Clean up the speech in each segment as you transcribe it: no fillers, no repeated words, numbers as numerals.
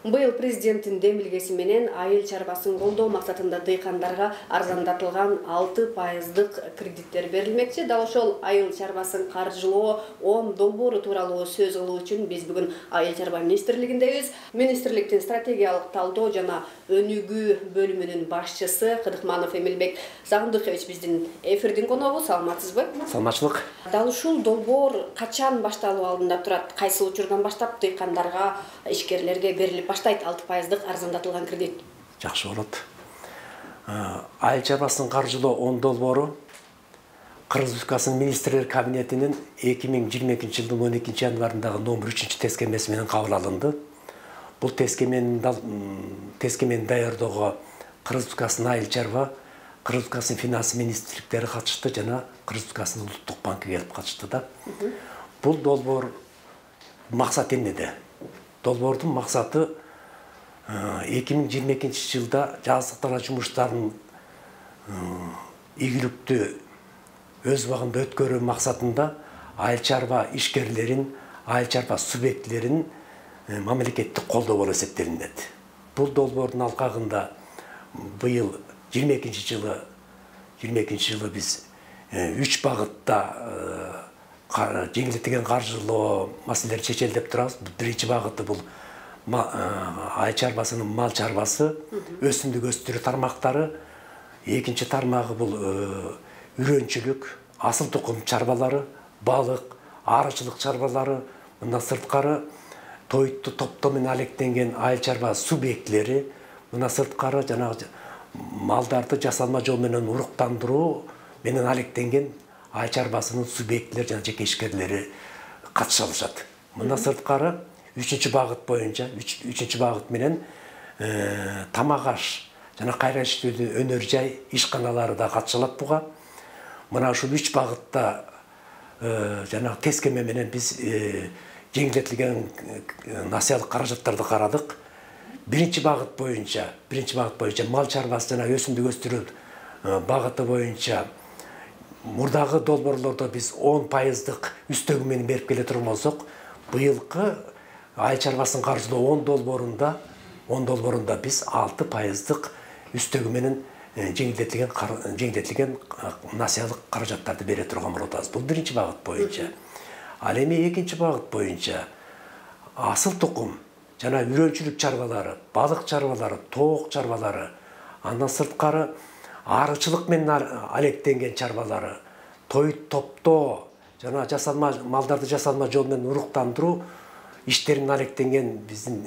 Быйыл президенттин демилгеси менен айыл чарбасын колдоо максатында дыйкандарга арзандатылган 6% кредиттер берилмекчи. Дал ошол айыл чарбасын каржылоо оң долбоору тууралуу сөз кылуу үчүн биз бүгүн айыл чарба министрлигиндебиз. Министрликтин стратегиялык талдоо жана өнүгүү бөлүмүнүн башчысы Кыдыкманов Эмилбек Сагындыкович биздин эфирдин коногу. Саламатсызбы? Саламатчылык. Дал ушул долбоор качан башталуу алдында турат? Кайсы учурдан баштап дыйкандарга, ишкерлерге берилип баштайт 6% арзандатылган кредит? Жакшы болот. Айыл чарбасын каржылоо оң долбоору Кыргыз Республикасынын министрлер кабинетинин 2022 жылдын 12 январындагы номер 3 тескемеси менен кабыл алынды. Бул тескемени даярдоого Кыргыз Республикасынын айыл чарба, Кыргыз Республикасынын финанс министрликтери катышты жана Кыргыз Республикасынын улуттук банкы келип катышты да. Бул долбоор максаты эмнеде? Долбоордун максаты 2022 жылда жазыктара жумуштарын ийгиликтүү өз убагында өткөрүү максатында айыл чарба ишкерлерин, айыл чарба субъектилерин мамлекеттик колдоо болуп эсептелинет. Бул долбоордун алкагында быйыл 22 жылы биз 3 багытта жеңилдетилген каржылоо маселелерин чечели деп турабыз. Биринчи багыты бул айыл чарбасынын мал чарбасы, өсүмдүк өстүрүү тармактары. Экинчи тармагы бул үрөнчүлүк, асыл тукум чарбалары, балык, арычылык чарбалары. Мындан сырткары тойту топтоо менен алектенген айыл чарба субъектилери. Мындан сырткары жанагы малдарды жасалма жол менен уруктандыруу менен алектенген айыл чарбасынын субъектилери жана жеке ишкерлери катыша алышат. Мындан сырткары 3 багыт боюнча, 3 багыт менен тамак аш жана кайра иштөөдө өнөр жай ишканалары да катыша алат буга. Мына ушул 3 багытта жана тескеме менен биз жеңилдетилген насыялык каражаттарды карадык. Биринчи багыт боюнча мал чарбасы жана өсүмдүк өстүрүү багыты боюнча мурдагы долбоорлордо биз 10% үстөгү менен берип келе турган болсок, быйылкы айыл чарбасын каржылоо оң долбоорунда биз 6% үстөгү менен жеңилдетилген насыялык каражаттарды бере турган болуп атабыз. Бул биринчи багыт боюнча. Ал эми экинчи багыт боюнча асыл тукум жана үрөнчүлүк чарбалары, балык чарбалары, тоок чарбалары, андан сырткары арычылык менен алектенген чарбалары, топтоо жана малдарды жасалма жол менен уруктандыруу иштеринен алектенген биздин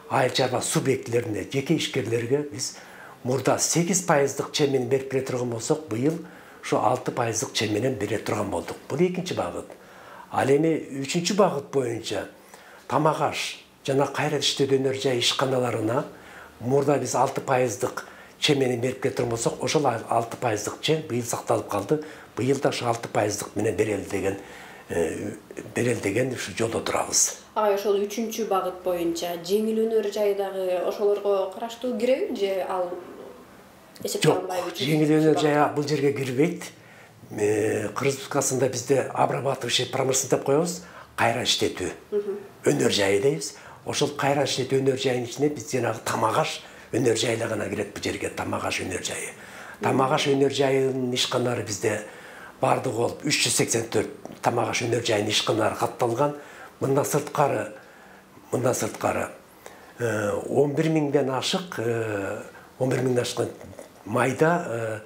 айыл чарба субъектилерине, жеке ишкерлерге биз мурда 8% чек менен берип келе турган болсок, быйыл ушу 6% чек менен бере турган болдук. Бул экинчи багыт. Ал эми 3 багыт боюнча тамак аш жана кайра иштөөдө өнөр жай ишканаларына мурда биз 6% чек менен берип келе турган болсок, ошол 6% чек быйыл сакталып калды. Быйыл да ошо 6% менен берели деген ушу жолдо турабыз. Ошол 3 багыт боюнча жеңил өнөр жайдагы ошолорго караштуу киреби же ал эсептелинбайбы? Жеңил өнөр жай бул жерге кирбейт. Кыргыз Республикасында бизде обрабатывающий промышленность деп коебуз, кайра иштетүү өнөр жайы дейбиз. Ошол кайра иштетүү өнөр жайынын ичине биз жанагы тамак аш өнөр жайы гана кирет бул жерге. Тамак аш өнөр жайы. Тамак аш өнөр жайынын ишканалары бизде бардыгы болуп 384 тамак аш өнөр жайынын ишканалары катталган. Мындан сырткары 11 миңден ашкан майда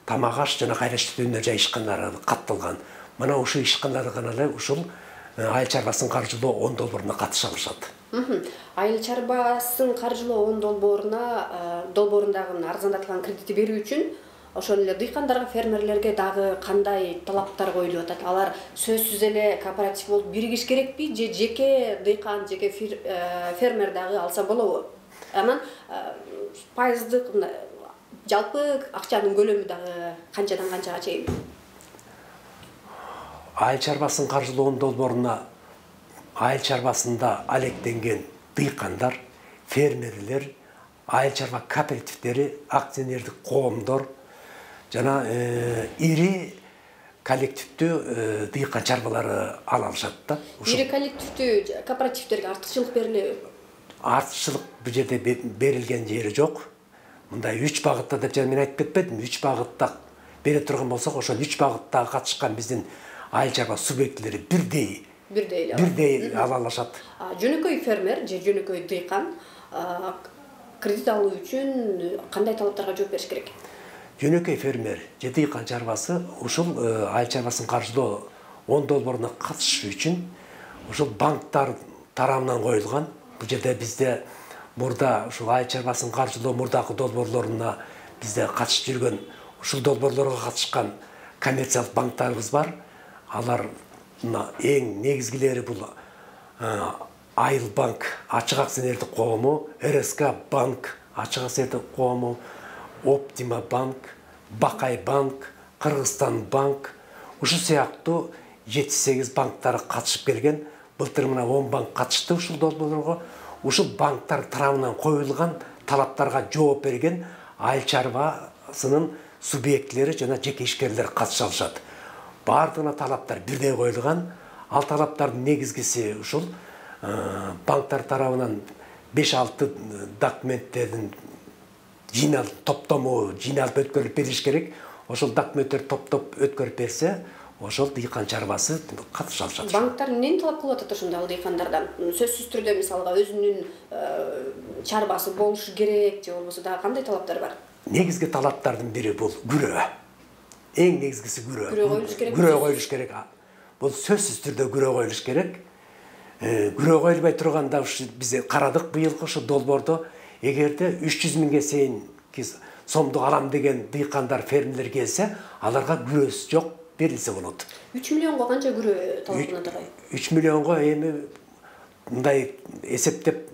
тамак аш жана кайра иштетүү өнөр жай ишканалары катталган. Мына ушул ишканалар гана эле ушул айыл чарбасын каржылоо оң долбооруна катыша алышат. Айыл чарбасын каржылоо оң долбоорундагы арзандатылган кредитти берүү үчүн ошол эле дыйкандарга, фермерлерге дагы кандай талаптар коюлуп атат? Алар сөзсүз эле кооператив болуп биригиш керекпи же жеке дыйкан, жеке фермер дагы алса болобу? Анан пайыздык жалпы акчанын көлөмү дагы канчадан канчага чейин? Айыл чарбасын каржылоо оң долбооруна айыл чарбасында алектенген дыйкандар, фермерлер, айыл чарба кооперативдери, акционердик коомдор жана ири коллективдүү дыйкан чарбалары ала алышат да. Ири коллективдүү кооперативдерге артыкчылык берилеби? артықшылық бұл жерде берілген жері жоқ. Мындай 3 бағытта деп мен айтып кетпедім. 3 бағытта бере тұрған болсақ, ошол 3 бағытта қатышқан біздің айыл чарба субъектілері бірдей ала алышат. Жөнөкөй фермер же жөнөкөй дыйкан кредит алуу үчүн кандай талаптарга жооп бериш керек? Жөнөкөй фермер же дыйкан чарбасы ушул айыл чарбасын каржылоо 10 долбооруна катышыш үчүн ушул банктар тарабынан коюлган. Бул жерде бизде мурда ушул айыл чарбасын каржылоо мурдагы долбоорлоруна бизде катышып жүргөн ушул долбоорлорго катышкан коммерциялык банктарыбыз бар. Алар эң негизгилери бул Айыл банк, Ачык акционердик коому, РСК банк, Ачык акционердик коому, Оптима банк, Бакай банк, Кыргызстан банк, ушул сыяктуу 7-8 банктар катышып келген. Былтыр мына 10 банк катышты ушул долбоорлорго. Ушул банктар тарабынан коюлган талаптарга жооп берген айыл чарбасынын субъектилери жана жеке ишкерлер катыша алышат. Бардығына талаптар бірдей қойылған. Ал талаптардың негізгісі ушул банктар тарабынан 5-6 документтердин топтому жыйналып өткөрүлүп бериш керек. Ошол документтер топтоп өткөрүп берсе, ошол дыйкан чарбасы катыша алышат. Банктар эмнени талап кылып атат ошондо ал дыйкандардан? Сөзсүз түрдө мисалга өзүнүн чарбасы болушу керек же болбосо дагы кандай талаптар бар? Негизги талаптардын бири бул күрөө. Эң негизгиси күрөө коюлуш керек. Бул сөзсүз түрдө күрөө коюлуш керек. Күрөө коюлбай турганда биз карадык быйылкы ушу долбоордо эгерде 300 миңге чейин сомду алам деген дыйкандар фермерлер келсе, аларга күрөөсү жок берилсе болот. 3 миллионго канча күрөө талабына тургай? 3 миллионго эми мындай эсептеп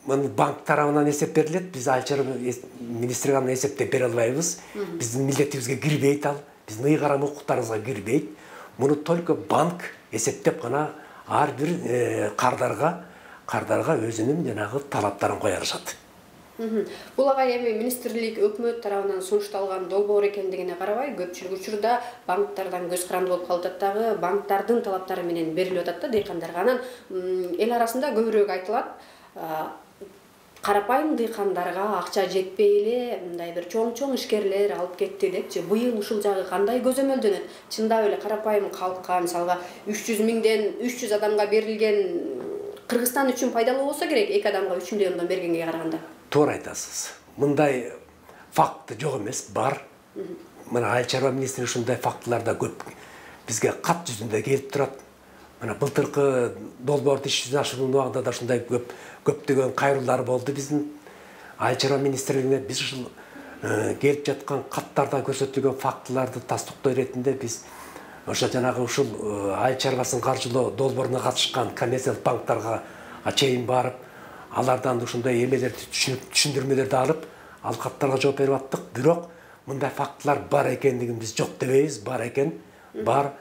банк тарабынан эсеп берилет. Биз айыл чарба министрлигинен эсептеп бере албайбыз. Биздин милдетибизге кирбейт ал. Биздин ыйгарым укуктарыбызга кирбейт. Муну только банк эсептеп гана ар бир кардарга өзүнүн жанагы талаптарын кое алышат. Бул агай эми министрлик өкмөт тарабынан сунушталган долбоор экендигине карабай, көпчүлүк учурда банктардан көз каранды болуп калып дагы банктардын талаптары менен берилип атат да дыйкандарга. Анан эл арасында көбүрөөк айтылат, карапайым дыйкандарга акча жетпей эле мындай бир чоң ишкерлер алып кетти депчи. Быйыл ушул жагы кандай көзөмөлдөнөт? Чындап эле карапайым калкка мисалга 300 миңден 300 адамга берилген Кыргызстан үчүн пайдалуу болсо керек, 2 адамга 3 миллиондон бергенге караганда. Туура айтасыз. Мындай факт жок эмес, бар. Мына айыл чарба министри ушундай фактыларда көп бизге кат жүзүндө келип турат. Мына былтыркы долбоорду иш жүзүнө ашыруунун убагында да ушундай көптөгөн кайрылуулар болду биздин айыл чарба министрлигине. Биз ушул келип жаткан каттарда көрсөтүлгөн фактыларды тастыктоо иретинде биз ошо жанагы ушул айыл чарбасын каржылоо долбооруна катышкан коммерциялык банктарга чейин барып, алардан ушундай эмелерди түшүндүрмөлөрдү алып, ал каттарга жооп берип аттык. Бирок мындай фактылар бар экендигин биз жок дебейбиз, бар экен. Бар.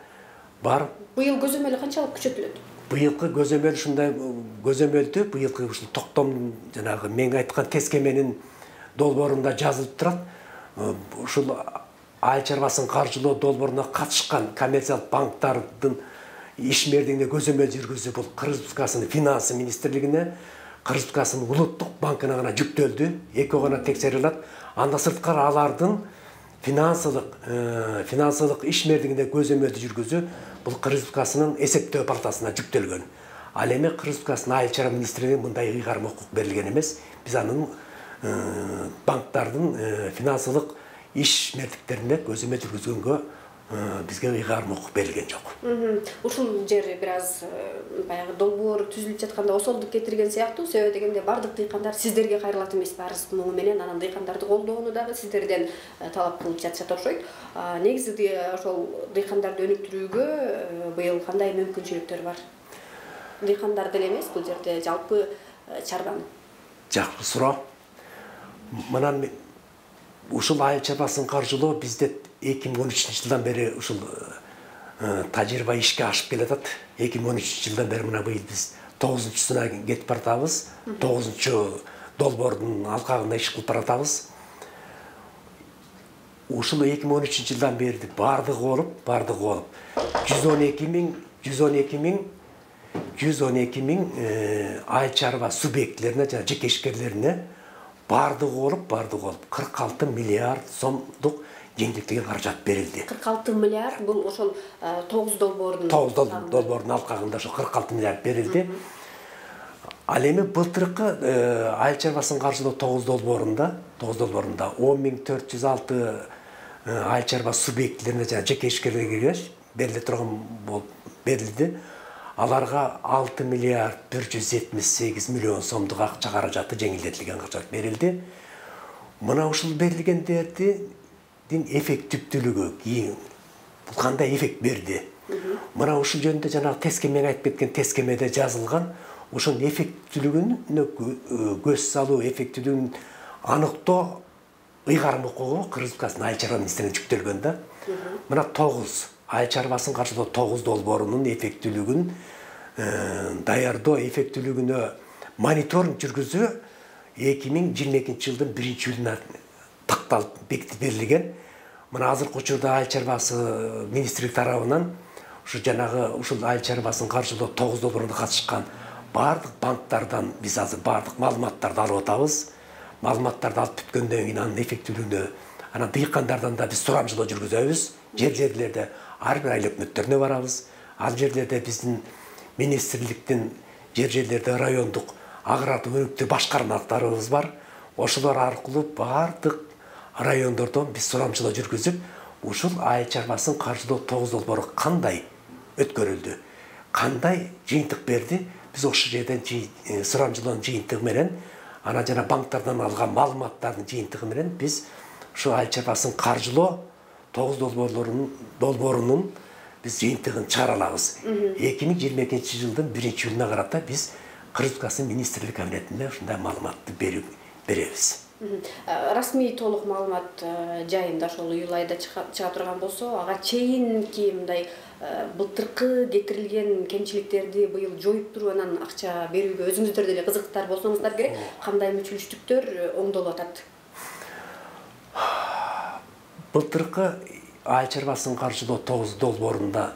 Быйыл көзөмөлү канчалык күчөтүлөт? Быйылкы көзөмөл ушундай көзөмөлдү быйылкы ушул токтом жанагы мен айткан тескеменин долбоорунда жазылып турат. Ушул айыл чарбасын каржылоо долбооруна катышкан коммерциялык банктардын ишмердигине көзөмөл жүргүзүү бул Кыргыз Республикасынын финансы министрлигине, Кыргыз Республикасынын улуттук банкына гана жүктөлдү. Экөө гана текшерилет. Анда сырткары алардын финансылык ишмердигине көзөмөлдү жүргүзүү бул Кыргыз Республикасынын эсептөө палатасына жүктөлгөн. Ал эми Кыргыз Республикасынын айыл чарба министрлигине мындай ыйгарым укук берилген эмес. Биз анын банктардын финансылык ишмердиктерине көзөмөл жүргүзгөнгө бизге ыйгарым укук берилген жок. Ушул жери бир аз баягы долбоор түзүлүп жатканда осолдук кетирген сыяктуу. Себеби дегенде бардык дыйкандар сиздерге кайрылат эмеспи? Арыз муну менен анан дыйкандарды колдоону дагы сиздерден талап кылып жатышат окшойт. Негизи ошол дыйкандарды өнүктүрүүгө быйыл кандай мүмкүнчүлүктөр бар? Дыйкандар деле эмес, бул жерде жалпы чарбаны. Жакшы суроо. Мына ушул айыл чарбасын каржылоо бизде 2013-жылдан бери ушул тажрыйба ишке ашып келатат. 2013-жылдан бери мына быйыл биз 9-суна кетип баратабыз. 9 долбоордун алкагында иш кылып баратабыз. Ушул 2013-жылдан бери бардыгы болуп 112 миң 112 миң айыл чарба субъектілеріне, жана жеке ишкерлерине бардығы олып 46 миллиард сомдук жеңилдетилген каражат берилди. 46 миллиард бұл ошол 9 долбоордун 9 долбоордун алкагында ошо 46 миллиард берилди. Ал эми былтыркы айыл чарбасын каржылоо 9 долбоорунда 10.406 айыл чарба субъектилерине жана жеке ишкерлерге бериле турган болуп берилди. Аларга 6 миллиард 178 миллион сомдук акча каражаты жеңилдетилген каражат берилди. Мына ушул берилгендердин эффективдүүлүгү бул кандай эффект берди? Мына ушул жөнүндө жанагы тескемени айтып кеткен тескемеде жазылган ушул эффективдүүлүгүнө көз салуу, эффективдүүлүгүн аныктоо ыйгарым укугу Кыргызстан айыл чарба министрлигине жүктөлгөн да. Мына 9 айыл чарбасын каржылоо 9 долбоорунун эффективдүүлүгүн даярдоо эффективдүүлүгүнө мониторинг жүргүзүү 2022 жылдын 1-июлуна такталып бекитип берилген. Мына азыркы учурда айыл чарбасы министрлик тарабынан ушу жанагы ушул айыл чарбасын каржылоо 9 долбооруна катышкан бардык банктардан биз азыр бардык маалыматтарды алып атабыз. Маалыматтарды алып бүткөндөн кийин анын эффективдүүлүгүнө анан дыйкандардан да биз сурамжылоо жүргүзөбүз. Жерлерде ар бир айыл өкмөттөрүнө барабыз. Ал жерлерде биздин министрликтин жерлерде райондук агрардык өнүктүү башкармалыктарыбыз бар. Ошолор аркылуу бардык райондордон биз сурамжылоо жүргүзүп, ушул айыл чарбасын каржылоо 9 долбоору кандай өткөрүлдү, кандай жыйынтык берди, биз ошол жерден сурамжылоонун жыйынтыгы менен, анан жана банктардан алган маалыматтардын жыйынтыгы менен биз ушул айыл чарбасын каржылоо 9 долбоорунун биз жыйынтыгын чыгара алабыз. 2022 жылдын 1-июлуна карата биз Кыргызстан министрлик кабинетинде ушундай маалыматты беребиз. Расмий толук маалымат жайында ошол июль айда чыга турган болсо, ага чейинки мындай былтыркы кетирилген кемчиликтерди быйыл жоюп туруп анан акча берүүгө өзүңүздөр деле кызыктар болсоңуздар керек. Кандай мүчүлүштүктөр оңдолуп атат? Былтыркы айыл чарбасын каржылоо 9 долбоорунда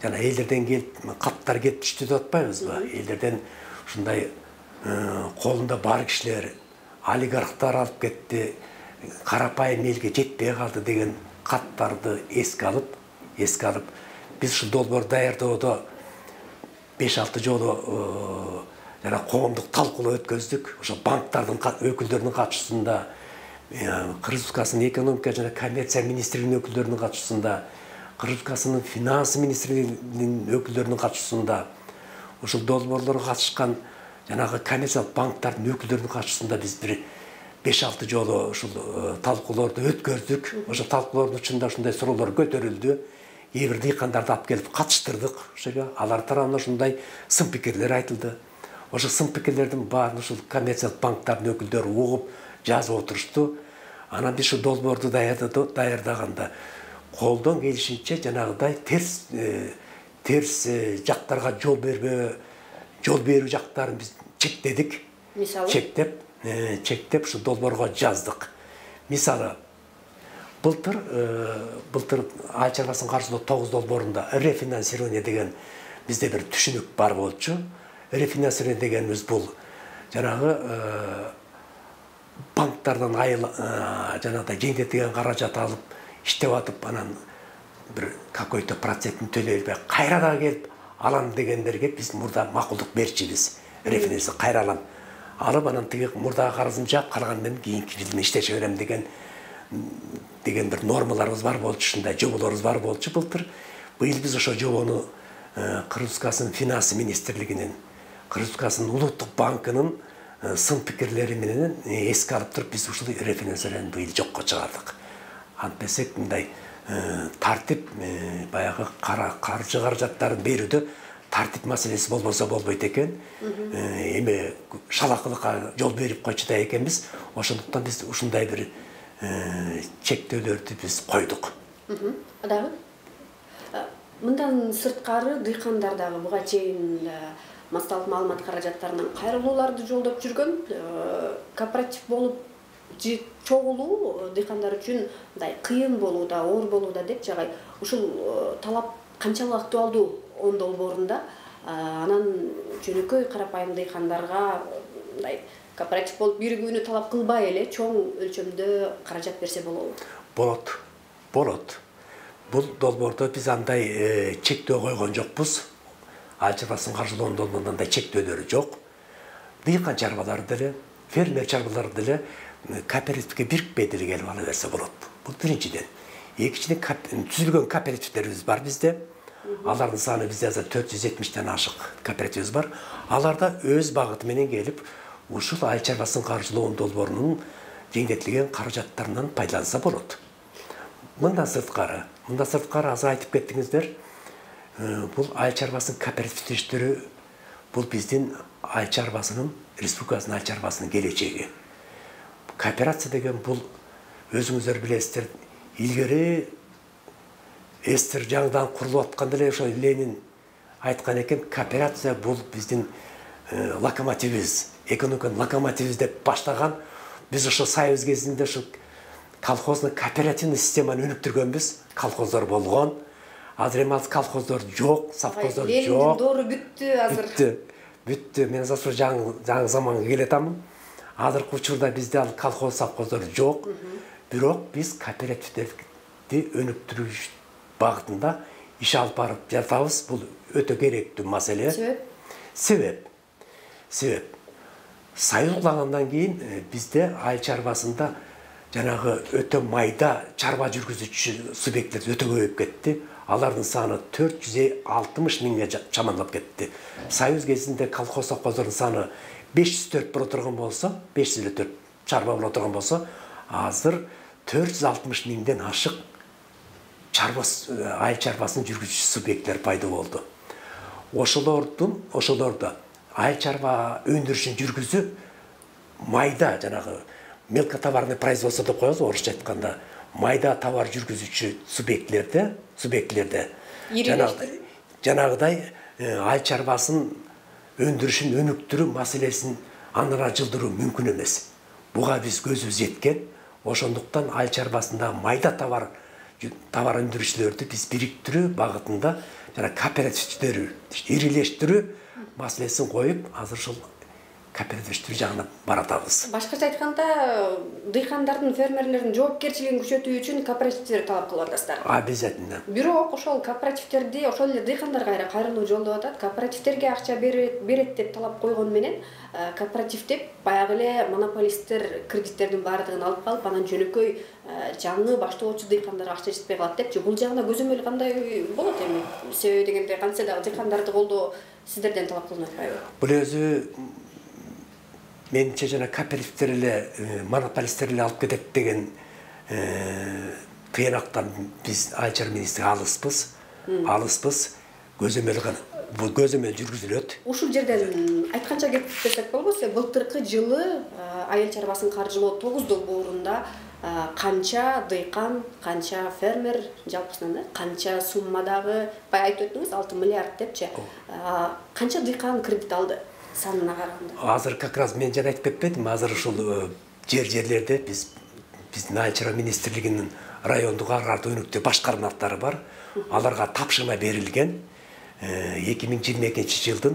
жана элдерден келип каттар келип түштү деп атпайбызбы? Элдерден ушундай колунда бар кишилер, олигархтар алып кетти, карапайым элге жетпей калды деген каттарды эске алып, биз ушул долбоор даярдоодо 5-6 жолу жана коомдук талкуулоо өткөздүк. Ошо банктардын өкүлдөрүнүн катышуусунда, Кыргызстан экономика жана коммерция министрлигинин өкүлдөрүнүн катышуусунда, Кыргызстан финансы министрлигинин өкүлдөрүнүн катышуусунда, ушул долбоорлорго катышкан жанагы коммерциялык банктардын өкүлдөрүнүн катышуусунда биз бир 5-6 жолу ушул талкуулорду өткөздүк. Ошо талкуулордун ичинде ушундай суроолор көтөрүлдү. Кээ бир дыйкандарды алып келип катыштырдык. Ошого алар тарабынан ушундай сын пикирлер айтылды. Ошо сын пикирлердин баарын ушул коммерциялык банктардын өкүлдөрү угуп, жазып отурушту. Анан биз ушул долбоорду даярдаганда колдон келишинче жанагыдай терс жактарга жол берүү жактарын биз чектедик. Мисалы чектеп ушул долбоорго жаздык. Мисалы былтыр айыл чарбасын каржылоо 9 долбоорунда рефинансирование деген бизде бир түшүнүк бар болчу. Рефинансирование дегенибиз бул жанагы банктардан жанагыдай жеңилдетилген каражат алып иштеп атып, анан бир какой-то процентин төлөй элбей кайра да келип алам дегендерге биз мурда макулдук берчүбүз. Рефинанс кайра алам. Алып анан тиги мурдагы карызымды жаап калгандан кийинки жылы иштеше берем деген бир нормаларыбыз бар болчу, ушундай жоболорубуз бар болчу былтыр. Быйыл биз ошо жобону Кыргызстан финансы министрлигинин, Кыргызстан улуттук банкынын сын пикирлери менен эске алып туруп биз ушул рефинансирование быйыл жокко чыгардык. Антпесек мындай тартип баягы каржы каражаттарын берүүдө тартип маселеси болбосо болбойт экен. Эми шалакылыкка жол берип койчу да экенбиз. Ошондуктан биз ушундай бир чектөөлөрдү биз койдук. Дагы мындан сырткары дыйкандар дагы буга чейин массалык маалымат каражаттарынан кайрылууларды жолдоп жүргөн, кооператив болуп чогулуу дыйкандар үчүн мындай кыйын болууда, оор болууда деп жагай. Ушул талап канчалык актуалдуу он долбоорунда Анан жөнөкөй карапайым дыйкандарга мындай кооператив болуп биригүүнү талап кылбай эле чоң өлчөмдө каражат берсе болобу? Болот. Бул долбоордо биз андай чектөө койгон жокпуз. Айыл чарбасын каржылоонун долбоорунда андай чектөөлөрү жок. Дыйкан чарбалар деле, фермер чарбалар деле кооперативге бирикпей деле келип ала берсе болот. Бул биринчиден. Экинчиден түзүлгөн кооперативтерибиз бар бизде. Алардын саны бизде азыр 470тен ашык кооперативибиз бар. Аларда өз багыты менен келип, ушул айыл чарбасын каржылоонун долбоорунун жеңилдетилген каражаттарынан пайдаланса болот. Мындан сырткары азыр айтып кеттиңиздер. Бул айыл чарбасынын кооперативдештери бул биздин айыл чарбасынын, республикасынын айыл чарбасынын келечеги. Кооперация деген бул өзүңүздөр билесиздер, илгери эстер жаңыдан курулуп атканда эле ошо Ленин айткан экен, кооперация бул биздин локомотивибиз, экономиканын локомотивибиз деп баштаган. Биз ошо союз кезинде ошо колхоздун кооперативный системаны өнүктүргөнбүз. Колхоздор болгон. Азыр эми колхоздор жок, совхоздор жок. Лениндин доору бүттү азыр. Бүттү. Мен азыр жаңы заманга келатамын. Азыркы учурда бизде ал колхоз, совхоздор жок. Бирок биз кооперативдерди өнүктүрүү багытында иш алып барып жатабыз. Бул өтө керектүү маселе. Себеп. Союз кулагандан кийин бизде айыл чарбасында жанагы өтө майда чарба жүргүзүүчү субъекттер өтө көбөйүп кетти. Алардын саны 460 миңге чамандап кетти. Союз кезинде колхоз, совхоздордун саны 504 боло турган болсо, 504 чарба боло турган болсо, азыр 460 миңден ашык айыл чарбасын жүргүзүүчү субъекттер пайда болду. Ошолордо айыл чарба өндүрүшүн жүргүзүү майда жанагы мелкотоварный производство деп коебуз орусча айтканда, майда товар жүргүзүүчү субъектлерде жанагыдай айыл чарбасын өндүрүшүн өнүктүрүү маселесин андан жылдыруу мүмкүн эмес. Буга биз көзүбүз жеткен. Ошондуктан айыл чарбасында майда товар өндүрүүчүлөрдү биз бириктирүү багытында жана кооперативдерди ирилештирүү маселесин коюп, азыр ушул кооперативдештирүү жагына баратабыз. Башкача айтканда, дыйкандардын, фермерлердин жоопкерчилигин күчөтүү үчүн кооперативдерди талап кылып атасыздар. Обязательно. Бирок ошол кооперативдерди ошол эле дыйкандарга кайрылуу жолдоп атат. Кооперативдерге акча берет деп талап койгон менен кооперативде баягы эле монополисттер кредиттердин баардыгын алып калып, анан жөнөкөй жаңы баштоочу дыйкандарга акча жетпей калат депчи. Бул жагына көзөмөл кандай болот эми? Себеби дегенде кантсе дагы дыйкандарды колдоо сиздерден талап кылынып атпайбы? Бул өзү менимче жана кооперативдер эле монополисттер эле алып кетет деген тыянактан биз айыл чарба министрлиги алыспыз. Көзөмөл жүргүзүлөт. Ушул жерден айтканча кетип кетсек болбосо, былтыркы жылы айыл чарбасын каржылоо 9 долбоорунда канча дыйкан, канча фермер, жалпысынан канча суммадагы, бая айтып өттүңүз 6 миллиард депчи. Канча дыйкан кредит алды санына караганда? Азыр как раз мен жана айтып кетпедимби, азыр ушул жерлерде биздин айыл чарба министрлигинин райондук агрардык өнүктүрүү башкармалыктары бар. Аларга тапшырма берилген. 2022 жылдын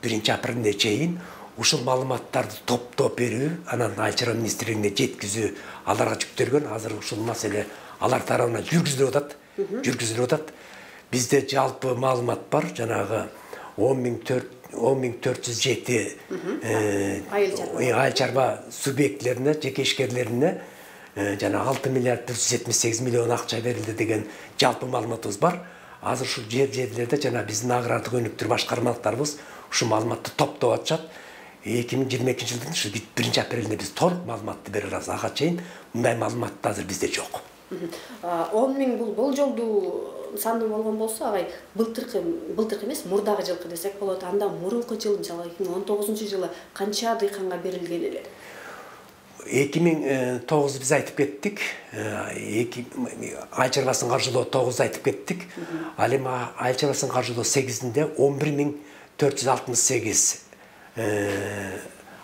1-апрелине чейин ушул маалыматтарды топтоп берүү, анан айыл чарба министрлигине жеткизүү аларга жүктөлгөн. Азыр ушул маселе алар тарабынан жүргүзүлүп атат. Бизде жалпы маалымат бар, жанагы 10.407 айыл чарба субъектлерине, жеке ишкерлерине жана 6 миллиард 478 миллион акча берилди деген жалпы маалыматыбыз бар. Азыр ушул жерлерде жана биздин агрардык өнүктүрүү башкармалыктарыбыз ушул маалыматты топтоп атышат. 2022 жылдын 1-апрелине биз толук маалыматты бере алабыз. Ага чейин мындай маалымат азыр бизде жок. 10 миң бул болжолдуу саны болгон болсо, агай былтыркы эмес, мурдагы жылкы десек болот. Анда мурунку жыл, мисалы 2019 жылы канча дыйканга берилген эле? 2009 биз айтып кеттик. Айыл чарбасын каржылоо 9 айтып кеттик. Ал эми айыл чарбасын каржылоо 8-inde 11.468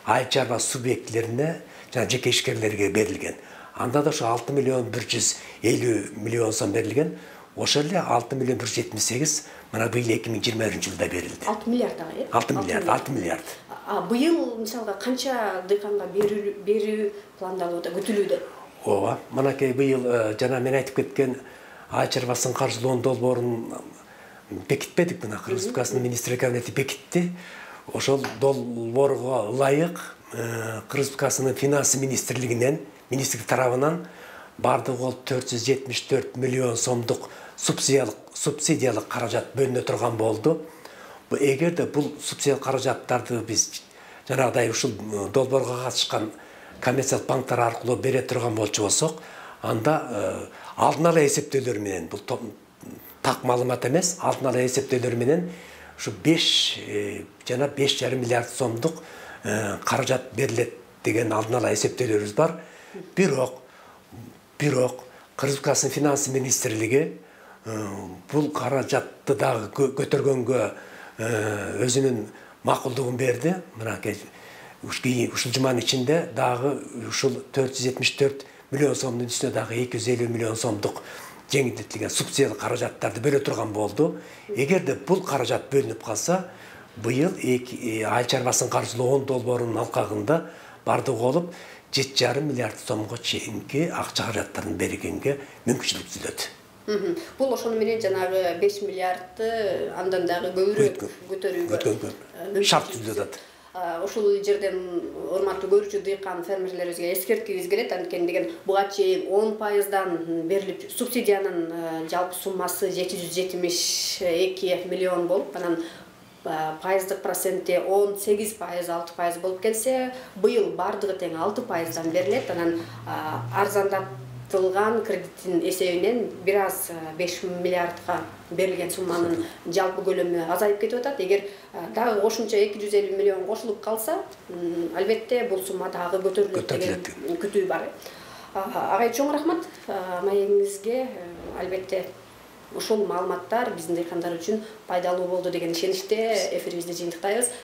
айыл чарба субъектлерине жана жеке ишкерлерге берилген. Анда да ошо 6.150.000.000 сом берилген. ошол эле 6 миллион 178 мына быйыл 2020 жылда берилди. 6 миллиард ага, 6 миллиард. Быйыл мисалга канча дыйканга берүү пландалууда, күтүлүүдө? Ооба, мынакей быйыл жана мен айтып кеткен ай чарбасын каржылоонун долбоорун бекитпедик, мына Кыргыз Республикасынын министрлик кабинети бекитти. Ошол долбоорго ылайык Кыргыз Республикасынын финансы министрлигинен, министрлик тарабынан бардыгы 474 миллион сомдук субсидиялык каражат бөлүнө турган болду. Эгерде бул субсидиялык каражаттарды биз жанагыдай ушул долбоорго катышкан коммерциялык банктар аркылуу бере турган болчу болсок, анда алдын ала эсептөөлөр менен, бул так маалымат эмес, алдын ала эсептөөлөр менен ушу 5 жана 5,5 миллиард сомдук каражат берилет деген алдын ала эсептөөлөрүбүз бар. Бирок Кыргыз Республикасынын финансы министрлиги бул каражатты дагы көтөргөнгө өзүнүн макулдугун берди. Мынакей ушул жуманын ичинде дагы ушул 474 миллион сомдун үстүнө дагы 250 миллион сомдук жеңилдетилген субсидиялык каражаттарды бөлө турган болду. Эгерде бул каражат бөлүнүп калса, быйыл айыл чарбасын каржылоонун долбоорунун алкагында бардыгы болуп 7,5 миллиард сомго чейинки акча каражаттарын бергенге мүмкүнчүлүк түзүлөт. Бул ошону менен жанагы 5 миллиардты андан дагы көбүрөөк көтөрүүгө шарт түзүлөт. Ушул жерден урматтуу көрүүчү дыйкан фермерлерибизге эскерткибиз келет, анткени деген буга чейин 10%дан берилип субсидиянын жалпы суммасы 772 миллион болуп, анан пайыздык проценти 18%, 6% болуп келсе, быйыл бардыгы тең 6%дан берилет. Анан арзандатылган кредиттин эсебинен бир аз 5 миллиардга берилген сумманын жалпы көлөмү азайып кетип атат. Эгер дагы кошумча 250 миллион кошулуп калса, албетте бул сумма дагы көтөрүлөт деген күтүү бар. Агай чоң рахмат маегиңизге. Албетте ушул маалыматтар биздин дыйкандар үчүн пайдалуу болду деген ишеничте эфирибизди жыйынтыктайбыз.